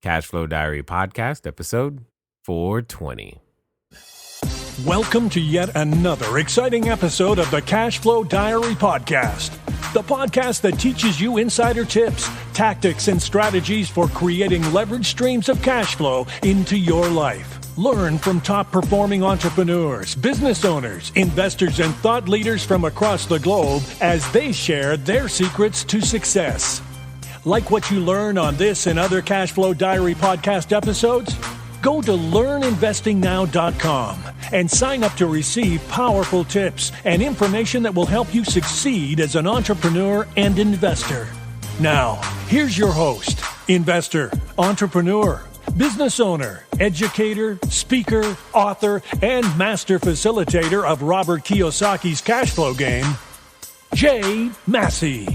Cash Flow Diary Podcast, episode 420. Welcome to yet another exciting episode of the Cash Flow Diary Podcast, the podcast that teaches you insider tips, tactics, and strategies for creating leverage streams of cash flow into your life. Learn from top-performing entrepreneurs, business owners, investors, and thought leaders from across the globe as they share their secrets to success. Like what you learn on this and other Cash Flow Diary podcast episodes? Go to learninvestingnow.com and sign up to receive powerful tips and information that will help you succeed as an entrepreneur and investor. Now, here's your host, investor, entrepreneur, business owner, educator, speaker, author, and master facilitator of Robert Kiyosaki's cash flow game, Jay Massey.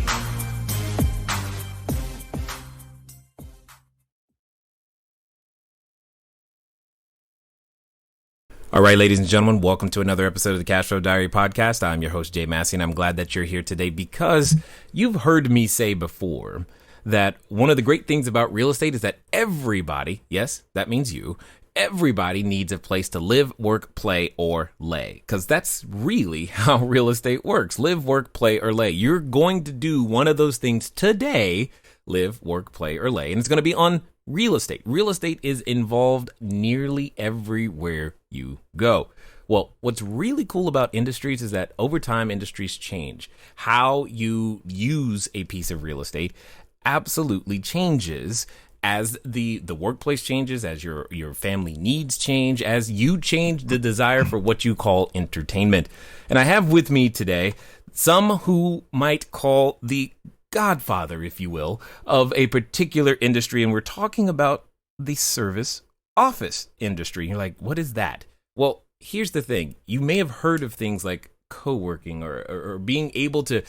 All right, ladies and gentlemen, welcome to another episode of the Cash Flow Diary Podcast. I'm your host, Jay Massey, and I'm glad that you're here today because you've heard me say before that one of the great things about real estate is that everybody, yes, that means you, everybody needs a place to live, work, play, or lay. Because that's really how real estate works. Live, work, play, or lay. You're going to do one of those things today, live, work, play, or lay. And it's going to be on real estate. Real estate is involved nearly everywhere you go. Well, what's really cool about industries is that over time, industries change. How you use a piece of real estate absolutely changes as the workplace changes, as your family needs change, as you change the desire for what you call entertainment. And I have with me today some who might call the Godfather, if you will, of a particular industry. And we're talking about the service office industry. You're like, what is that? Well, here's the thing. You may have heard of things like co-working or being able to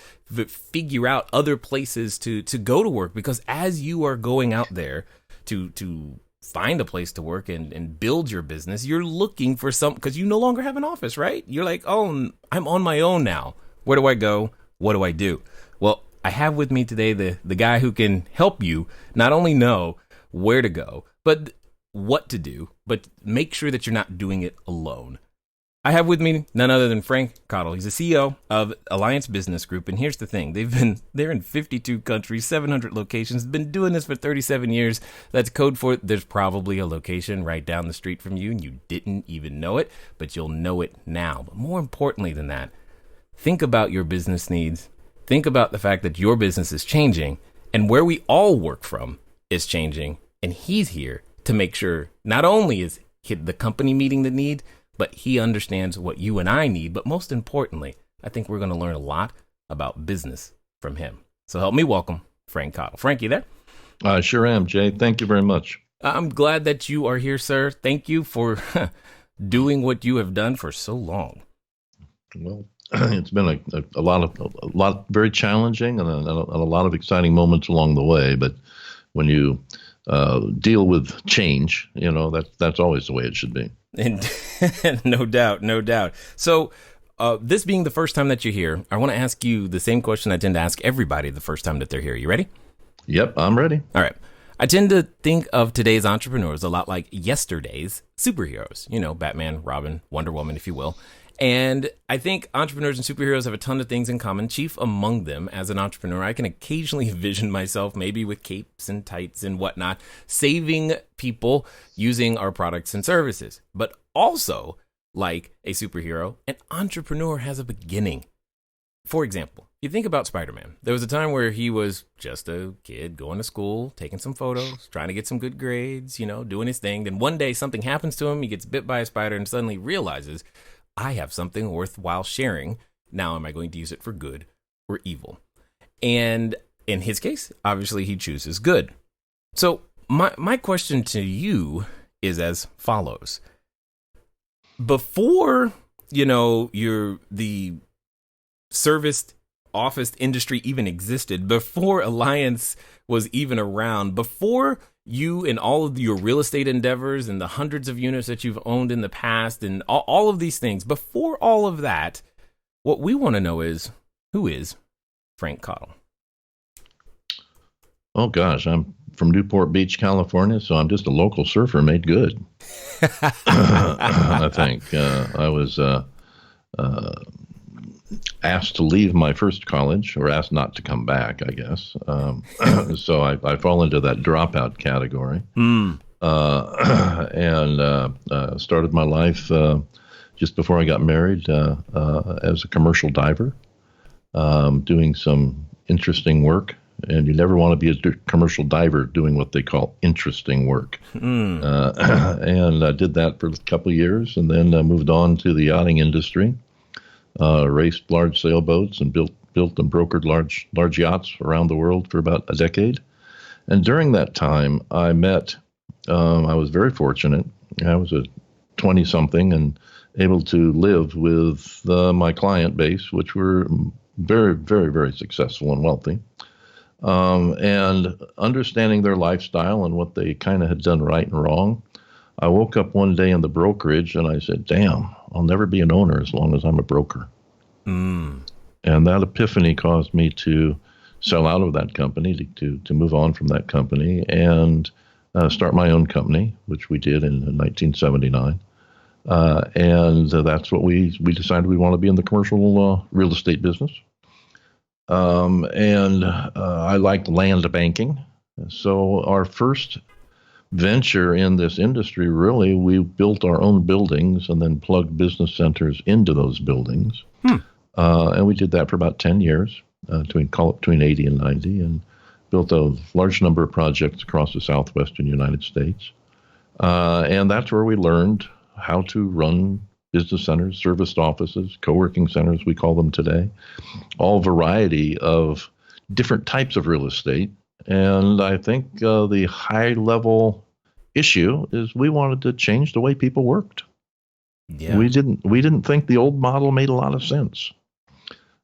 figure out other places to go to work, because as you are going out there to find a place to work and build your business, you're looking for some, because you no longer have an office, right? You're like, oh, I'm on my own now. Where do I go? What do I do? Well, I have with me today the guy who can help you not only know where to go, but what to do, but make sure that you're not doing it alone. I have with me none other than Frank Cottle. He's the CEO of Alliance Business Group. And here's the thing. They're in 52 countries, 700 locations, been doing this for 37 years. That's code for there's probably a location right down the street from you and you didn't even know it, but you'll know it now. But more importantly than that, think about your business needs. Think about the fact that your business is changing and where we all work from is changing. And he's here to make sure not only is the company meeting the need, but he understands what you and I need. But most importantly, I think we're going to learn a lot about business from him. So help me welcome Frank Cottle. Frank, you there? I sure am, Jay. Thank you very much. I'm glad that you are here, sir. Thank you for doing what you have done for so long. Well, it's been a lot very challenging and a lot of exciting moments along the way. But when you deal with change, that's always the way it should be. And no doubt. So this being the first time that you're here, I want to ask you the same question I tend to ask everybody the first time that they're here. You ready? Yep, I'm ready. All right. I tend to think of today's entrepreneurs a lot like yesterday's superheroes, Batman, Robin, Wonder Woman, if you will. And I think entrepreneurs and superheroes have a ton of things in common. Chief among them, as an entrepreneur, I can occasionally envision myself maybe with capes and tights and whatnot, saving people using our products and services. But also, like a superhero, an entrepreneur has a beginning. For example, you think about Spider-Man. There was a time where he was just a kid going to school, taking some photos, trying to get some good grades, doing his thing. Then one day something happens to him. He gets bit by a spider and suddenly realizes, I have something worthwhile sharing. Now, am I going to use it for good or evil? And in his case, obviously, he chooses good. So my question to you is as follows. Before, the service office industry even existed, before Alliance was even around, before you and all of your real estate endeavors and the hundreds of units that you've owned in the past and all of these things, before all of that, what we want to know is, who is Frank Cottle? Oh, gosh, I'm from Newport Beach, California, so I'm just a local surfer made good. I think I was asked to leave my first college, or asked not to come back, I guess. So I fall into that dropout category. And started my life just before I got married as a commercial diver, doing some interesting work. And you never want to be a commercial diver doing what they call interesting work. And I did that for a couple of years, and then moved on to the yachting industry, raced large sailboats and built and brokered large yachts around the world for about a decade. And during that time, I met, I was very fortunate. I was a 20-something and able to live with my client base, which were very, very, very successful and wealthy. And understanding their lifestyle and what they kind of had done right and wrong, I woke up one day in the brokerage and I said, damn, I'll never be an owner as long as I'm a broker. And that epiphany caused me to sell out of that company, to move on from that company and start my own company, which we did in 1979. And that's what we decided we want to be in the commercial real estate business. And I liked land banking. So our first venture in this industry, really, we built our own buildings and then plugged business centers into those buildings. And we did that for about 10 years, between 80 and 90, and built a large number of projects across the southwestern United States. And that's where we learned how to run business centers, serviced offices, co-working centers, we call them today, all variety of different types of real estate. And I think the high-level issue is we wanted to change the way people worked. Yeah. We didn't think the old model made a lot of sense.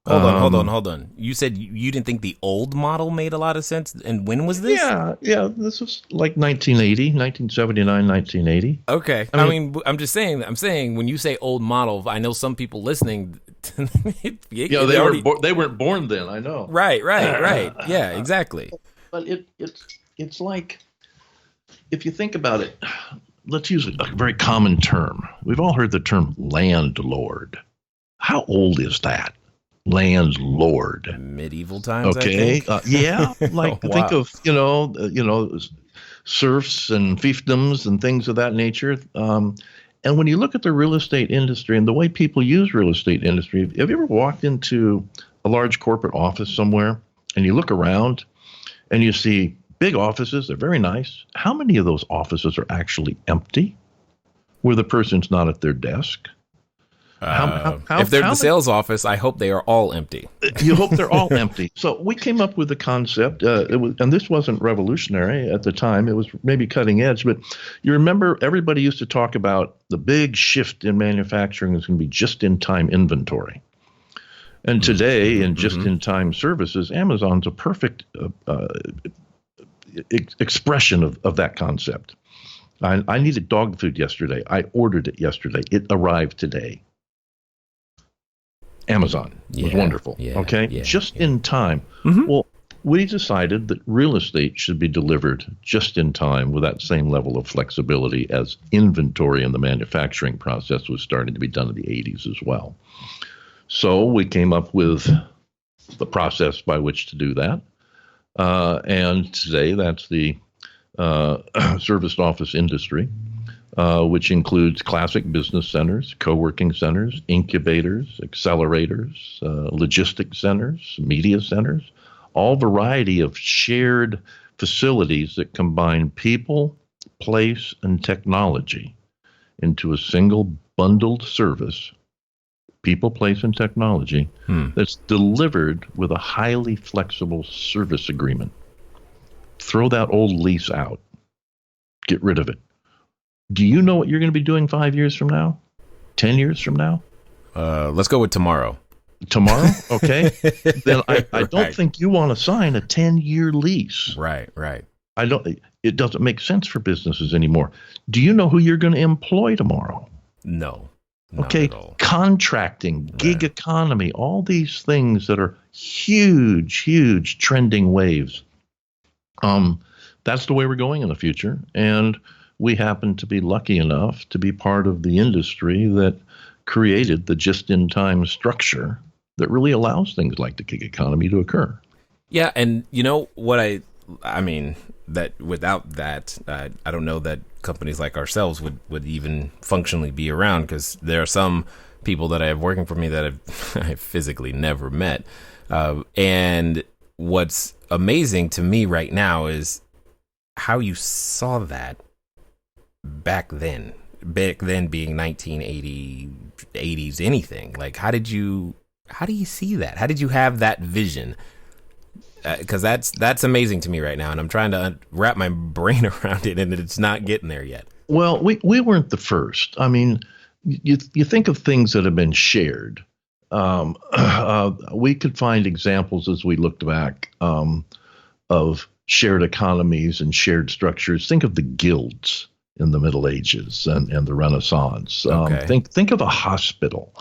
Hold on. You said you didn't think the old model made a lot of sense? And when was this? Yeah. This was like 1979, 1980. Okay. I mean, I'm saying when you say old model, I know some people listening. They weren't born then. I know. Right. Yeah, exactly. But it's like, if you think about it, let's use a very common term. We've all heard the term landlord. How old is that? Landlord. Medieval times. Okay. I think. Yeah. Like think of serfs and fiefdoms and things of that nature. And when you look at the real estate industry and the way people use real estate industry, have you ever walked into a large corporate office somewhere and you look around and you see big offices? They're very nice. How many of those offices are actually empty, where the person's not at their desk? If they're the sales office, I hope they are all empty. You hope they're all empty. So we came up with the concept, and this wasn't revolutionary at the time. It was maybe cutting edge, but you remember everybody used to talk about the big shift in manufacturing is going to be just-in-time inventory. And today, in just-in-time services, Amazon's a perfect expression of that concept. I needed dog food yesterday. I ordered it yesterday. It arrived today. Amazon was wonderful. Just in time. Well, we decided that real estate should be delivered just in time with that same level of flexibility as inventory in the manufacturing process was starting to be done in the 80s as well. So we came up with the process by which to do that. And today that's the serviced office industry. Which includes classic business centers, co-working centers, incubators, accelerators, logistics centers, media centers, all variety of shared facilities that combine people, place, and technology into a single bundled service, people, place, and technology, that's delivered with a highly flexible service agreement. Throw that old lease out. Get rid of it. Do you know what you're going to be doing 5 years from now? 10 years from now? Let's go with tomorrow. Tomorrow? Okay. Then I don't think you want to sign a 10-year lease. Right. It doesn't make sense for businesses anymore. Do you know who you're going to employ tomorrow? No. Okay. Contracting, gig economy, all these things that are huge trending waves. that's the way we're going in the future. And we happen to be lucky enough to be part of the industry that created the just-in-time structure that really allows things like the gig economy to occur. Yeah, and you know what I mean, that without that, I don't know that companies like ourselves would even functionally be around, because there are some people that I have working for me that I've physically never met. And what's amazing to me right now is how you saw that back then being 1980, 80s, anything. Like, how do you see that? How did you have that vision? Because that's amazing to me right now, and I'm trying to wrap my brain around it, and it's not getting there yet. Well, we weren't the first. I mean, you think of things that have been shared. We could find examples as we looked back of shared economies and shared structures. Think of the guilds in the Middle Ages and the Renaissance. Okay. Think of a hospital.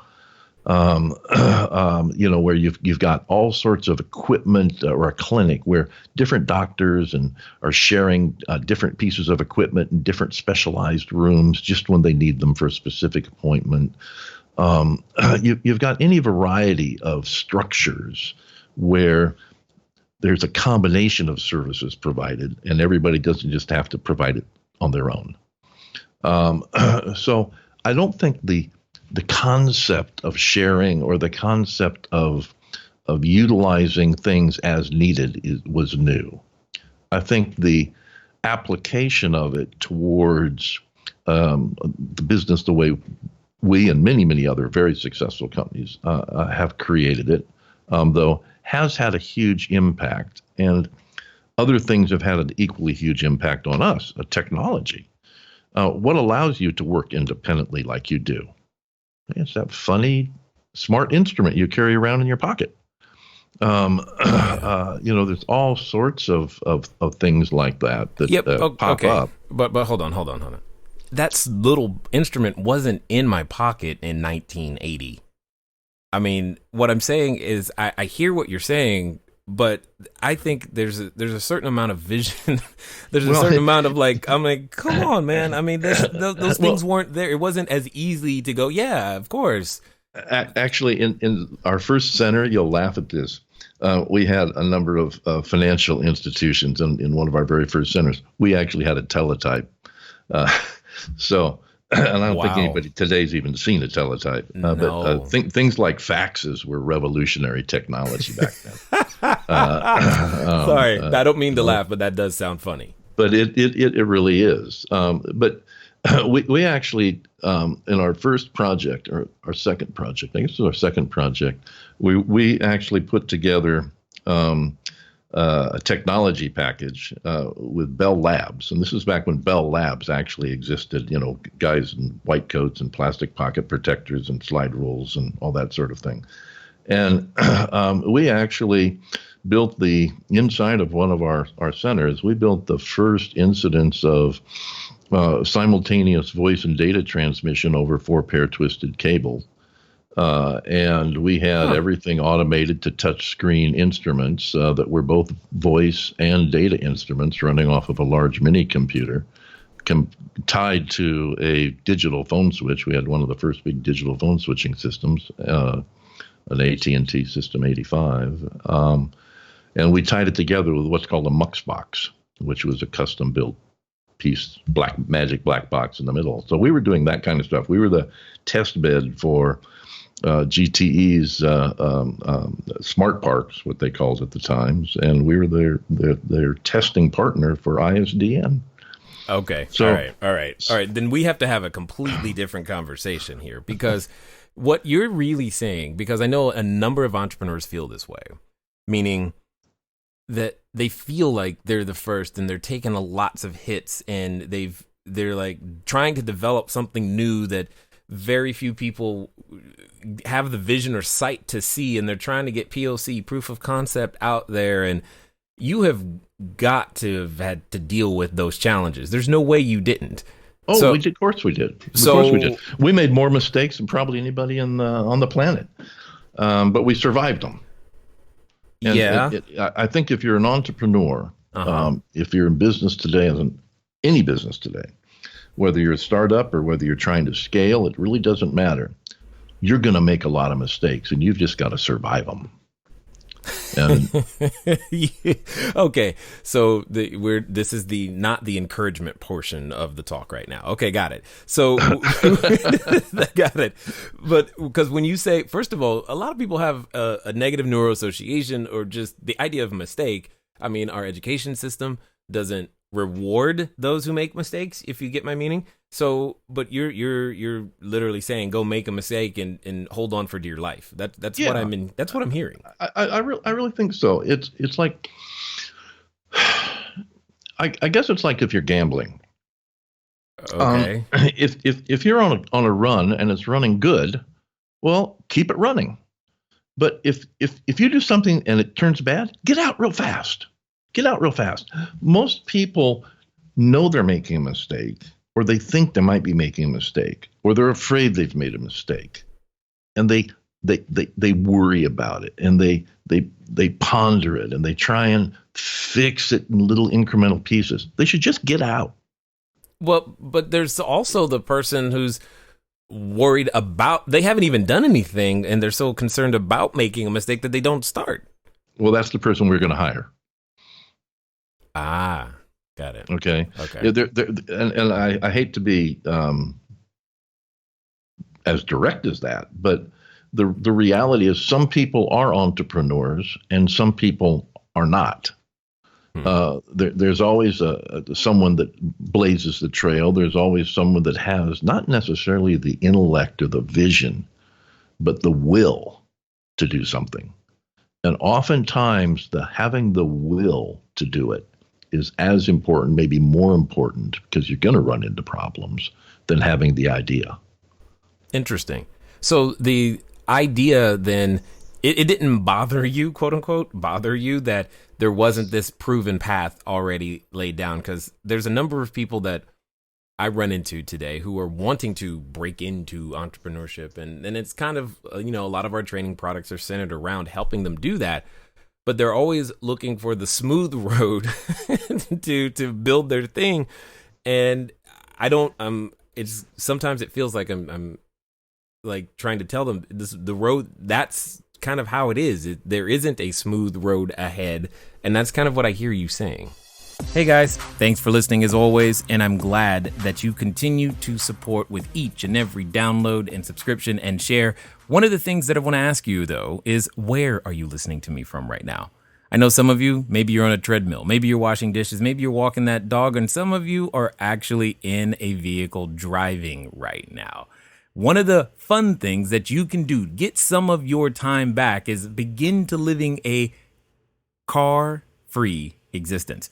Where you've got all sorts of equipment, or a clinic where different doctors are sharing different pieces of equipment in different specialized rooms just when they need them for a specific appointment. You've got any variety of structures where there's a combination of services provided, and everybody doesn't just have to provide it on their own. So I don't think the concept of sharing or the concept of utilizing things as needed was new. I think the application of it towards the business, the way we and many other very successful companies have created it, though, has had a huge impact. And other things have had an equally huge impact on us, technology. What allows you to work independently like you do? It's that funny, smart instrument you carry around in your pocket. There's all sorts of things like that pop up. But hold on. That little instrument wasn't in my pocket in 1980. I mean, what I'm saying is I hear what you're saying, but I think there's a certain amount of vision. There's a certain amount of I'm like, come on, man. I mean, those things weren't there. It wasn't as easy to go, yeah, of course. Actually, in our first center, you'll laugh at this. We had a number of financial institutions in one of our very first centers. We actually had a teletype. And I don't think anybody today's even seen a teletype. No. But things like faxes were revolutionary technology back then. Sorry, I don't mean to laugh, but that does sound funny. But it really is. But we actually, in our first project, or our second project, I guess it was our second project, we actually put together a technology package with Bell Labs. And this is back when Bell Labs actually existed, guys in white coats and plastic pocket protectors and slide rules and all that sort of thing. And we actually built the inside of one of our centers. We built the first incidence of simultaneous voice and data transmission over 4-pair twisted cable. And we had everything automated to touch screen instruments that were both voice and data instruments running off of a large mini computer tied to a digital phone switch. We had one of the first big digital phone switching systems, an AT&T System 85. And we tied it together with what's called a MUX box, which was a custom built piece, magic black box in the middle. So we were doing that kind of stuff. We were the test bed for GTE's smart parks, what they called at the times, and we were their testing partner for ISDN. Okay. So, all right. Then we have to have a completely different conversation here, because what you're really saying, because I know a number of entrepreneurs feel this way, meaning that they feel like they're the first and they're taking lots of hits, and they're like trying to develop something new that very few people have the vision or sight to see, and they're trying to get POC, proof of concept, out there, and you have got to have had to deal with those challenges. There's no way you didn't. Oh, we did. Of course we did. Of course we did. We made more mistakes than probably anybody on the planet, but we survived them. And yeah. I think if you're an entrepreneur, If you're in business today, any business today, whether you're a startup or whether you're trying to scale, it really doesn't matter. You're going to make a lot of mistakes, and you've just got to survive them. And okay, so this is not the encouragement portion of the talk right now. Okay, got it. So got it. But because when you say, first of all, a lot of people have a negative neuroassociation or just the idea of a mistake. I mean, our education system doesn't reward those who make mistakes, if you get my meaning. So, but you're literally saying go make a mistake and hold on for dear life. That's what I'm in. That's what I'm hearing. I really think so. It's like, I guess it's like if you're gambling. Okay. If you're on a run and it's running good, well, keep it running. But if you do something and it turns bad, get out real fast. Get out real fast. Most people know they're making a mistake, or they think they might be making a mistake, or they're afraid they've made a mistake, and they worry about it, and they ponder it, and they try and fix it in little incremental pieces. They should just get out. Well, but there's also the person who's worried about, they haven't even done anything, and they're so concerned about making a mistake that they don't start. Well, that's the person we're going to hire. Ah, got it. Okay. Yeah, and I hate to be as direct as that, but the reality is some people are entrepreneurs and some people are not. There's always someone that blazes the trail. There's always someone that has not necessarily the intellect or the vision, but the will to do something. And oftentimes having the will to do it is as important, maybe more important, because you're going to run into problems, than having the idea. Interesting. So the idea then, it didn't bother you, quote unquote, that there wasn't this proven path already laid down? Because there's a number of people that I run into today who are wanting to break into entrepreneurship. And it's kind of, a lot of our training products are centered around helping them do that. But they're always looking for the smooth road to build their thing. And I don't, sometimes it feels like I'm like trying to tell them the road, that's kind of how it is. There isn't a smooth road ahead. And that's kind of what I hear you saying. Hey guys, thanks for listening as always, and I'm glad that you continue to support with each and every download and subscription and share. One of the things that I want to ask you though is, where are you listening to me from right now? I know some of you, maybe you're on a treadmill, maybe you're washing dishes, maybe you're walking that dog, and some of you are actually in a vehicle driving right now. One of the fun things that you can do to get some of your time back is begin to living a car-free existence.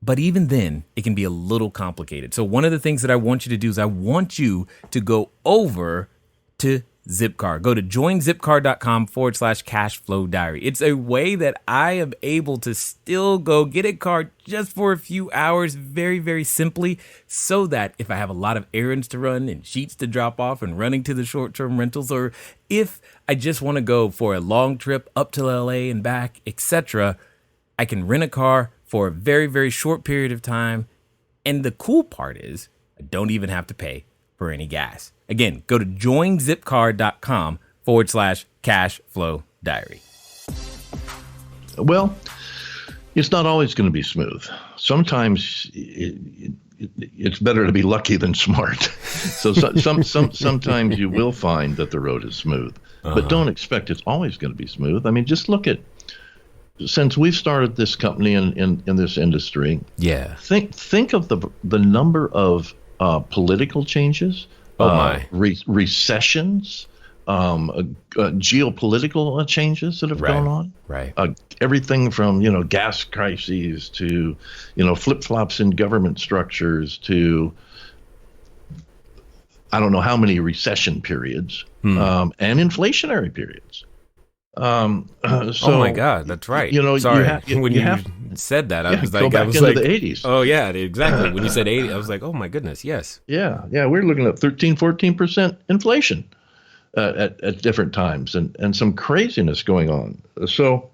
But even then, it can be a little complicated. So one of the things that I want you to do is I want you to go over to Zipcar. Go to joinzipcar.com/cashflow diary. It's a way that I am able to still go get a car just for a few hours, very, very simply, so that if I have a lot of errands to run and sheets to drop off and running to the short-term rentals, or if I just want to go for a long trip up to LA and back, etc., I can rent a car for a very, very short period of time. And the cool part is I don't even have to pay for any gas. Again, go to joinzipcar.com/cashflow diary. Well, it's not always going to be smooth. Sometimes it's better to be lucky than smart. So sometimes you will find that the road is smooth, but don't expect it's always going to be smooth. I mean, just look at, since we've started this company in this industry, think of the number of political changes, recessions, geopolitical changes that have gone on. Right. Everything from gas crises to flip-flops in government structures to I don't know how many recession periods and inflationary periods. Oh my God, that's right. Sorry, when you said that, I was like, go back into the 80s. Oh yeah, exactly. When you said 80, I was like, oh my goodness, yes. Yeah, we're looking at 13-14% inflation at different times, and some craziness going on. So,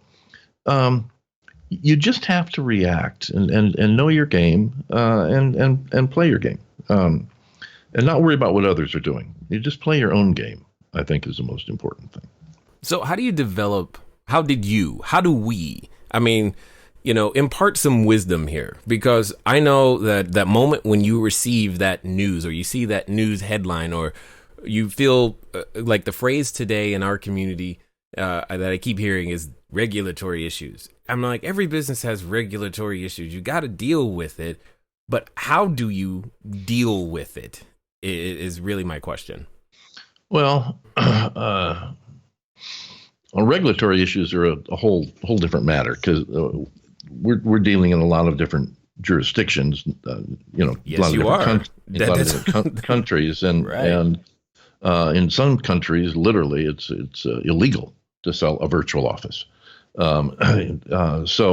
you just have to react and know your game, and play your game, and not worry about what others are doing. You just play your own game, I think, is the most important thing. So how do we, I mean, impart some wisdom here, because I know that moment when you receive that news or you see that news headline, or you feel like the phrase today in our community that I keep hearing is regulatory issues. I'm like, every business has regulatory issues. You got to deal with it. But how do you deal with it is really my question. Well, regulatory issues are a whole different matter, because we're dealing in a lot of different jurisdictions. Yes, you are. A lot of different countries, and right. And in some countries, literally, it's illegal to sell a virtual office. So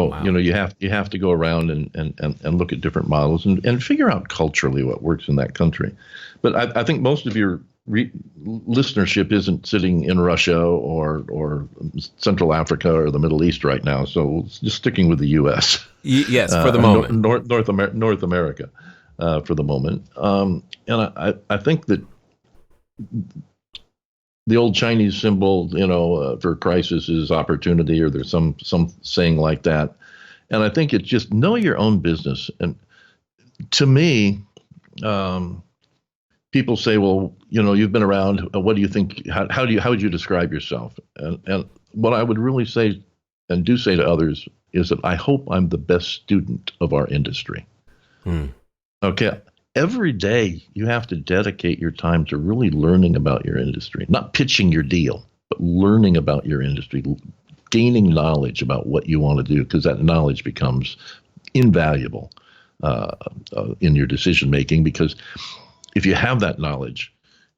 Wow. you have to go around and look at different models and figure out culturally what works in that country. But I think most of your listenership isn't sitting in Russia or Central Africa or the Middle East right now, so just sticking with the U.S. Yes, for the moment. North America, for the moment. And I think that the old Chinese symbol, for crisis is opportunity, or there's some saying like that. And I think it's just know your own business. And to me, people say, well, you've been around. What do you think? How would you describe yourself? And what I would really say and do say to others is that I hope I'm the best student of our industry. Okay. Every day you have to dedicate your time to really learning about your industry, not pitching your deal, but learning about your industry, gaining knowledge about what you want to do, because that knowledge becomes invaluable in your decision making. Because if you have that knowledge,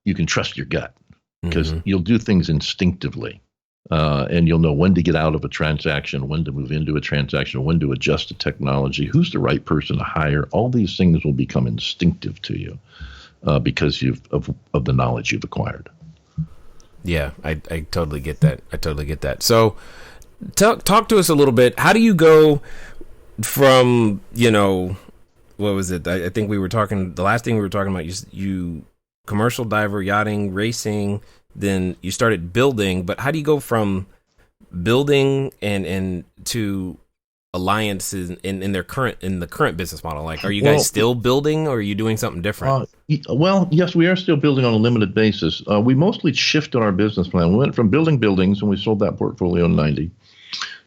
you can trust your gut, because you'll do things instinctively. And you'll know when to get out of a transaction, when to move into a transaction, when to adjust to technology, who's the right person to hire. All these things will become instinctive to you because of the knowledge you've acquired. Yeah, I totally get that. So talk to us a little bit. How do you go from, what was it? I think the last thing we were talking about, you commercial diver, yachting, racing, then you started building. But how do you go from building and to alliances in the current business model? Like, are you guys still building, or are you doing something different? Well, yes, we are still building on a limited basis. We mostly shifted our business plan. We went from building buildings, and we sold that portfolio in 90,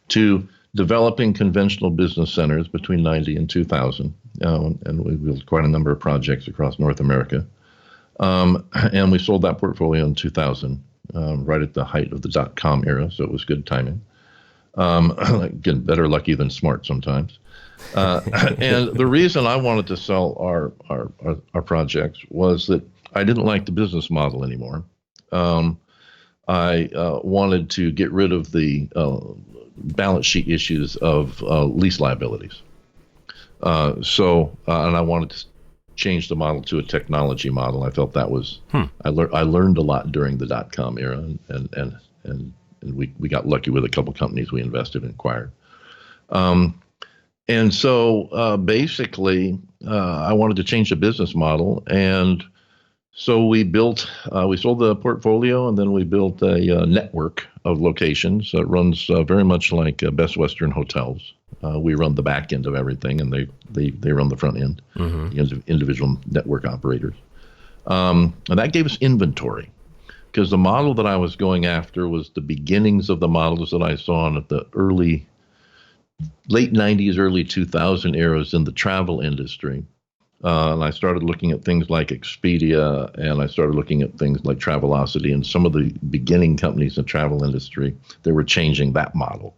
to developing conventional business centers between 90 and 2000. And we built quite a number of projects across North America. And we sold that portfolio in 2000, right at the height of the .com era, so it was good timing. Again, better lucky than smart sometimes. And the reason I wanted to sell our projects was that I didn't like the business model anymore. I wanted to get rid of the balance sheet issues of lease liabilities. And I wanted to change the model to a technology model. I felt that was I learned a lot during the .com era, and we got lucky with a couple companies we invested and acquired. And so basically, I wanted to change the business model, and so we sold the portfolio, and then we built a network of locations that runs very much like Best Western Hotels. We run the back end of everything, and they run the front end, the individual network operators. And that gave us inventory, because the model that I was going after was the beginnings of the models that I saw at the late 90s, early 2000 eras in the travel industry. And I started looking at things like Expedia, and I started looking at things like Travelocity, and some of the beginning companies in the travel industry, they were changing that model.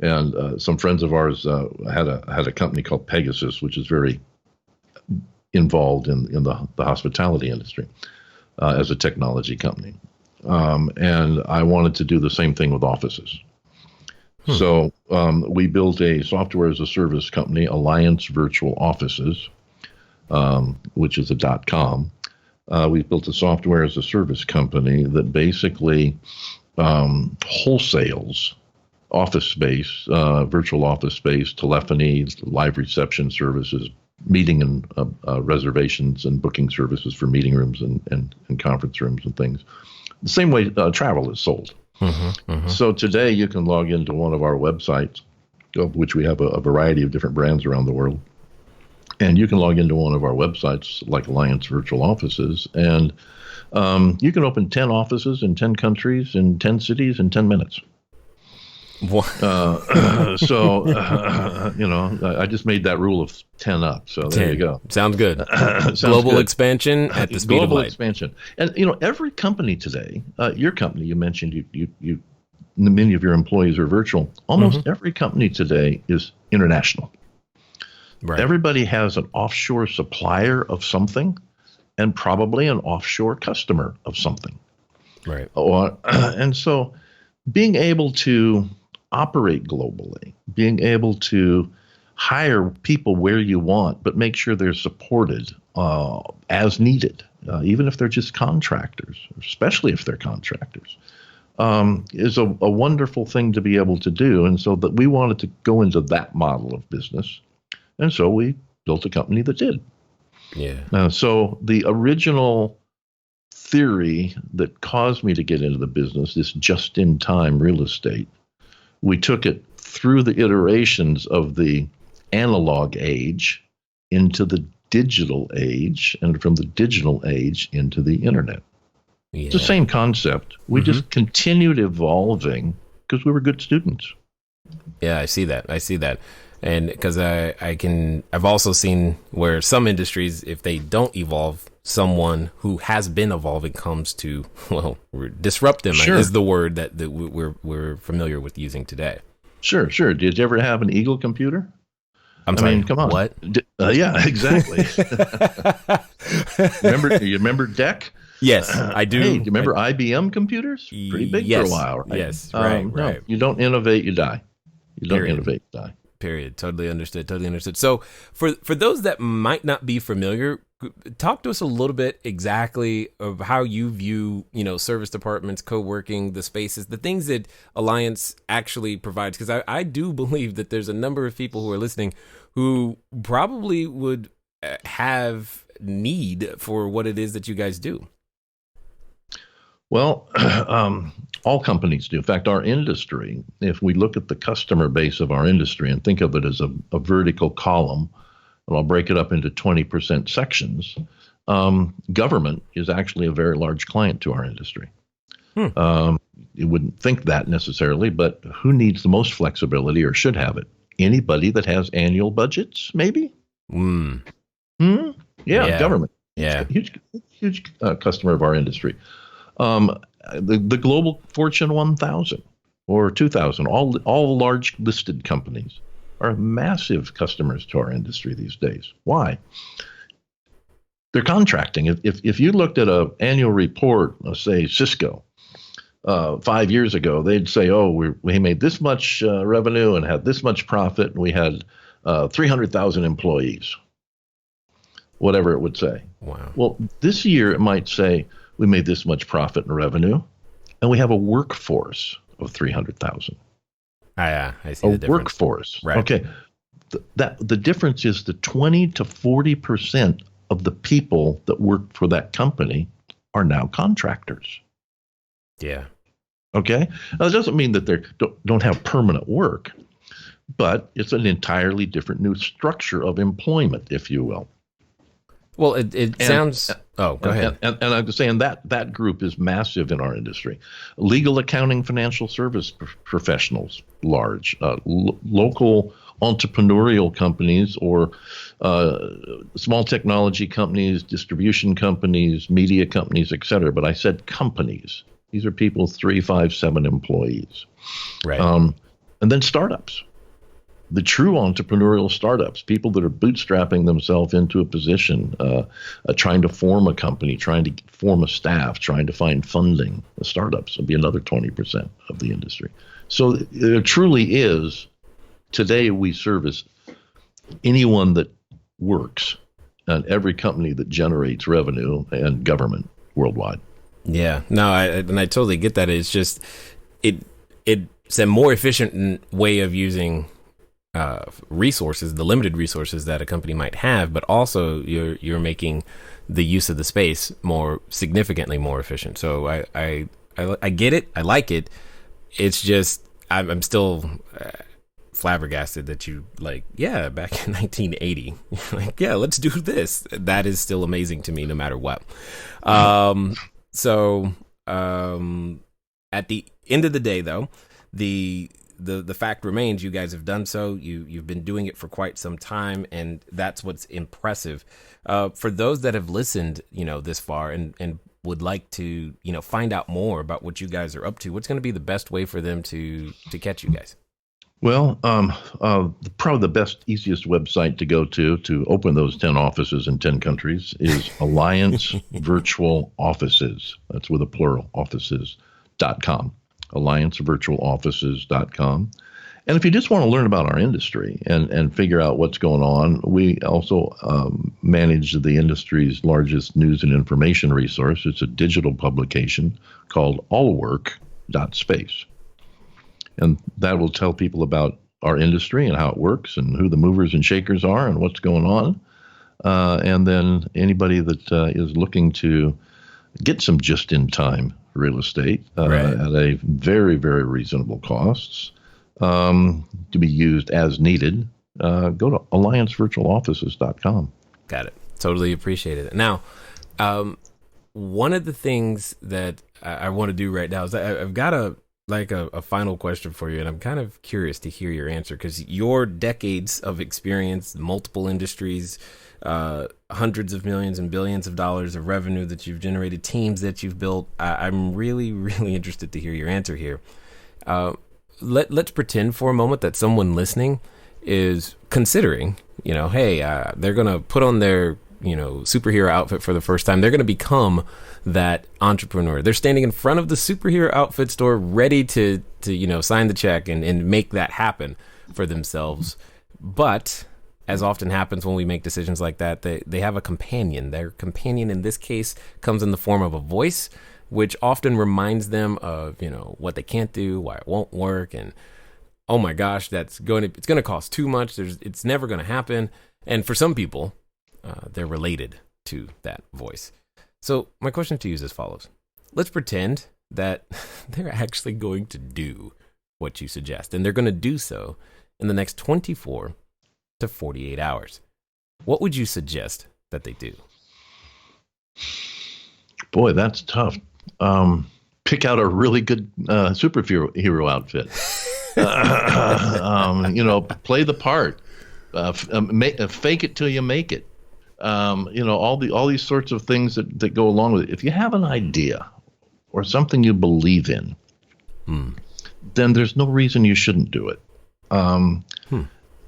And some friends of ours had a company called Pegasus, which is very involved in the hospitality industry as a technology company. And I wanted to do the same thing with offices. So we built a software as a service company, Alliance Virtual Offices, which is a .com. We built a software as a service company that basically wholesales office space, virtual office space, telephony, live reception services, meeting and reservations and booking services for meeting rooms and conference rooms and things. The same way travel is sold. So today you can log into one of our websites, of which we have a variety of different brands around the world. And you can log into one of our websites like Alliance Virtual Offices, and you can open 10 offices in 10 countries in 10 cities in 10 minutes. I just made that rule of 10 up. So there you go. Sounds good. Sounds global good. Expansion at the speed of light. Expansion. And, every company today, your company, you mentioned many of your employees are virtual. Almost every company today is international. Right. Everybody has an offshore supplier of something and probably an offshore customer of something. Right. And so being able to operate globally, being able to hire people where you want, but make sure they're supported as needed, even if they're just contractors, especially if they're contractors, is a wonderful thing to be able to do. And so that we wanted to go into that model of business. And so we built a company that did. Yeah. So the original theory that caused me to get into the business, this just-in-time real estate, we took it through the iterations of the analog age into the digital age, and from the digital age into the internet. Yeah. It's the same concept. We just continued evolving because we were good students. Yeah, I see that. And because I've also seen where some industries, if they don't evolve, someone who has been evolving comes to, disrupt them. Sure. Is the word that we're familiar with using today. Sure. Did you ever have an Eagle computer? I'm sorry. Come on. What? Yeah, exactly. Remember DEC? Yes, I do. Hey, do you remember IBM computers? Pretty big for a while, right? Yes, right. No, you don't innovate, you die. You don't innovate, you die. Period. Totally understood. So for those that might not be familiar, talk to us a little bit exactly of how you view, service departments, co-working, the spaces, the things that Alliance actually provides. Because I do believe that there's a number of people who are listening who probably would have need for what it is that you guys do. Well, all companies do. In fact, our industry, if we look at the customer base of our industry and think of it as a vertical column, and I'll break it up into 20% sections, government is actually a very large client to our industry. You wouldn't think that necessarily, but who needs the most flexibility or should have it? Anybody that has annual budgets, maybe? Yeah, government. Yeah. Huge customer of our industry. The global Fortune 1000 or 2000, all large listed companies are massive customers to our industry these days. Why? They're contracting. If you looked at an annual report, let's say Cisco, 5 years ago, they'd say, we made this much revenue and had this much profit, and we had 300,000 employees, whatever it would say. Wow. Well, this year it might say, we made this much profit and revenue, and we have a workforce of 300,000. I see the difference. Workforce. Right. Okay. The difference is the 20 to 40% of the people that work for that company are now contractors. Yeah. Okay. Now, it doesn't mean that they don't have permanent work, but it's an entirely different new structure of employment, if you will. Well, it sounds. Go ahead. And I'm saying that group is massive in our industry. Legal, accounting, financial service professionals, large. Local entrepreneurial companies or small technology companies, distribution companies, media companies, et cetera. But I said companies. These are people 3, 5, 7 employees. Right. And then startups. The true entrepreneurial startups, people that are bootstrapping themselves into a position, trying to form a company, trying to form a staff, trying to find funding. The startups would be another 20% of the industry. So there truly is, today we service anyone that works and every company that generates revenue and government worldwide. Yeah, no, I totally get that. It's just, it it's a more efficient way of using resources, the limited resources that a company might have, but also you're making the use of the space more significantly more efficient. So I get it. I like it. It's just I'm still flabbergasted that you back in 1980, like, yeah, let's do this. That is still amazing to me, no matter what. So at the end of the day, though, the fact remains, you guys have done so. You've been doing it for quite some time, and that's what's impressive. For those that have listened, this far and would like to, find out more about what you guys are up to, what's going to be the best way for them to catch you guys? Well, probably the best, easiest website to go to open those 10 offices in 10 countries is Alliance Virtual Offices. That's with a plural, offices.com. AllianceVirtualOffices.com. And if you just want to learn about our industry and figure out what's going on, we also manage the industry's largest news and information resource. It's a digital publication called allwork.space. And that will tell people about our industry and how it works and who the movers and shakers are and what's going on. And then anybody that is looking to get some just-in-time real estate at a very, very reasonable costs to be used as needed, go to AllianceVirtualOffices.com. Got it. Totally appreciate it. Now, one of the things that I want to do right now is I've got a final question for you, and I'm kind of curious to hear your answer, because your decades of experience, multiple industries, hundreds of millions and billions of dollars of revenue that you've generated, teams that you've built, I'm really, really interested to hear your answer here. Let's pretend for a moment that someone listening is considering, hey, they're going to put on their, superhero outfit for the first time. They're going to become that entrepreneur. They're standing in front of the superhero outfit store ready to sign the check and make that happen for themselves. But as often happens when we make decisions like that, they have a companion. Their companion in this case comes in the form of a voice, which often reminds them of, what they can't do, why it won't work, and oh my gosh, it's going to cost too much. It's never going to happen. And for some people, they're related to that voice. So my question to you is as follows. Let's pretend that they're actually going to do what you suggest, and they're going to do so in the next 24 to 48 hours. What would you suggest that they do? Boy, that's tough. Pick out a really good superhero outfit. Play the part. Fake it till you make it. All these sorts of things that go along with it. If you have an idea or something you believe in, then there's no reason you shouldn't do it.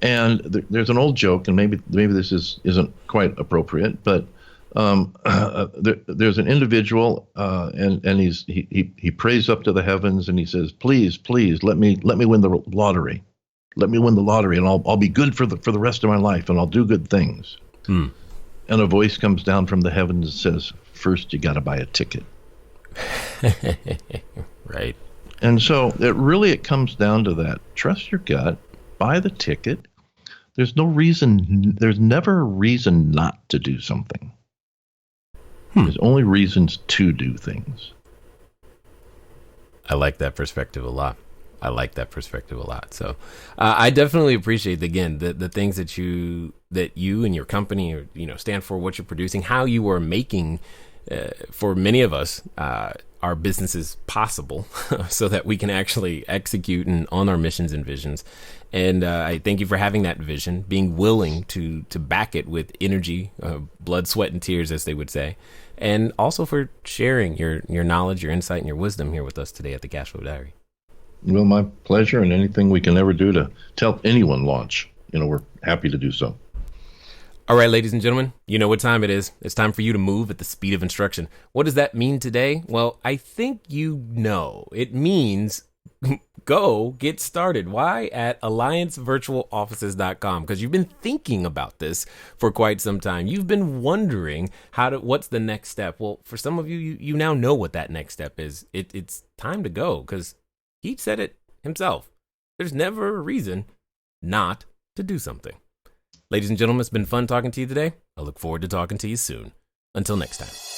And there's an old joke, and maybe this isn't quite appropriate, but there's an individual, and he prays up to the heavens, and he says, "Please, let me win the lottery. Let me win the lottery, and I'll be good for the rest of my life, and I'll do good things." And a voice comes down from the heavens and says, "First, you got to buy a ticket." Right. And so it comes down to that. Trust your gut. Buy the ticket. There's never a reason not to do something. There's only reasons to do things. I like that perspective a lot. So I definitely appreciate, again, the things that you and your company, stand for, what you're producing, how you are making, for many of us, our businesses possible so that we can actually execute on our missions and visions. And I thank you for having that vision, being willing to back it with energy, blood, sweat, and tears, as they would say, and also for sharing your knowledge, your insight, and your wisdom here with us today at the Cashflow Diary. Well, my pleasure, and anything we can ever do to help anyone launch, we're happy to do so. All right, ladies and gentlemen, you know what time it is. It's time for you to move at the speed of instruction. What does that mean today? Well, I think you know. It means go get started. Why? At AllianceVirtualOffices.com, because you've been thinking about this for quite some time. You've been wondering what's the next step. Well, for some of you, you now know what that next step is. It's time to go, because he said it himself. There's never a reason not to do something. Ladies and gentlemen, it's been fun talking to you today. I look forward to talking to you soon. Until next time.